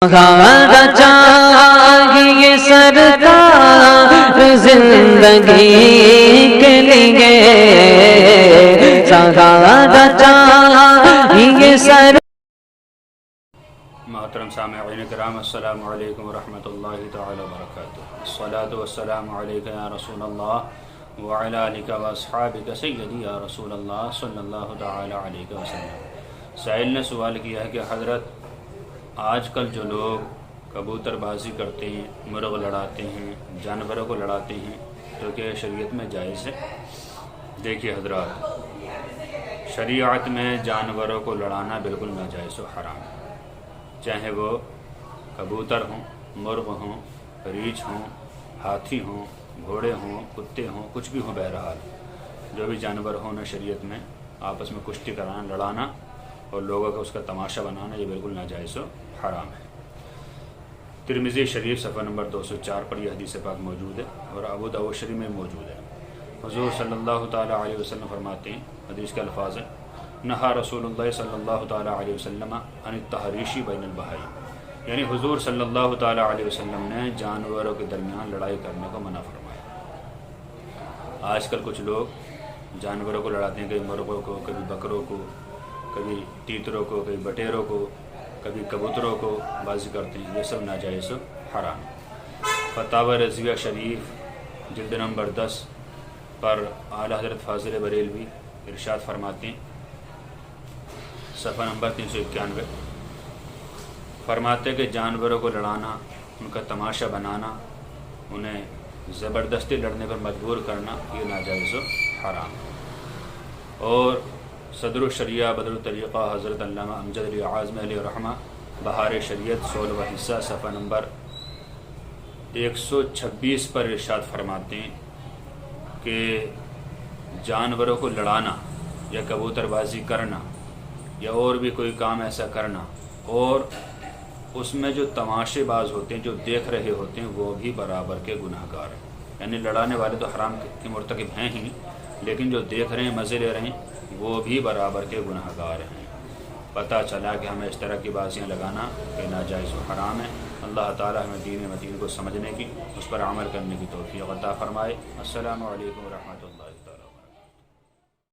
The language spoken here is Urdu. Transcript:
سہارا چاہیے سرکار زندگی کے لیے، سہارا چاہیے سر۔ محترم سامعین کرام، السلام علیکم ورحمۃ اللہ تعالی وبرکاتہ۔ الصلاۃ والسلام علیک یا رسول اللہ وعلی آلک واصحابک سیدی یا رسول اللہ صلی اللہ تعالی علیہ وسلم۔ سائل نے سوال کیا ہے کہ حضرت، آج کل جو لوگ کبوتر بازی کرتے ہیں، مرغ لڑاتے ہیں، جانوروں کو لڑاتے ہیں، تو کیا شریعت میں جائز ہے؟ دیکھیے حضرات، شریعت میں جانوروں کو لڑانا بالکل ناجائز و حرام ہے، چاہے وہ کبوتر ہوں، مرغ ہوں، ریچھ ہوں، ہاتھی ہوں، گھوڑے ہوں، کتے ہوں، کچھ بھی ہوں، بہرحال جو بھی جانور ہوں نا، شریعت میں آپس میں کشتی کرانا، لڑانا اور لوگوں کا اس کا تماشا بنانا، یہ بالکل ناجائز و حرام ہے۔ ترمذی شریف صفحہ نمبر 204 پر یہ حدیث پاک موجود ہے، اور ابو داؤد شریف میں موجود ہے۔ حضور صلی اللہ تعالی علیہ وسلم فرماتے ہیں، حدیث کے الفاظ ہیں، نہا رسول اللہ صلی اللہ تعالی علیہ وسلم عن التحریشی بین البہائم، یعنی حضور صلی اللہ تعالی علیہ وسلم نے جانوروں کے درمیان لڑائی کرنے کو منع فرمایا۔ آج کل کچھ لوگ جانوروں کو لڑاتے ہیں، کبھی مرغوں کو، کبھی بکروں کو، کبھی تیتروں کو، کبھی بٹیروں کو، کبھی کبوتروں کو بازی کرتے ہیں، یہ سب ناجائز و حرام۔ فتاوی رضویہ شریف جلد نمبر 10 پر اعلیٰ حضرت فاضل بریلوی ارشاد فرماتے ہیں، صفحہ نمبر 391، فرماتے کہ جانوروں کو لڑانا، ان کا تماشا بنانا، انہیں زبردستی لڑنے پر مجبور کرنا، یہ ناجائز و حرام۔ اور صدر الشریعہ بدر الطریقہ حضرت علامہ امجد علی اعظمی علیہ رحمہ بہار شریعت 16واں حصہ صفحہ نمبر 126 پر ارشاد فرماتے ہیں کہ جانوروں کو لڑانا یا کبوتر بازی کرنا یا اور بھی کوئی کام ایسا کرنا، اور اس میں جو تماشے باز ہوتے ہیں، جو دیکھ رہے ہوتے ہیں، وہ بھی برابر کے گناہ گار ہیں۔ یعنی لڑانے والے تو حرام کے مرتکب ہیں ہی، لیکن جو دیکھ رہے ہیں، مزے لے رہے ہیں، وہ بھی برابر کے گناہ گار ہیں۔ پتہ چلا کہ ہمیں اس طرح کی بازیاں لگانا کہ ناجائز و حرام ہے۔ اللہ تعالی ہمیں دین متین کو سمجھنے کی، اس پر عمل کرنے کی توفیق عطا فرمائے۔ السلام علیکم ورحمۃ اللہ۔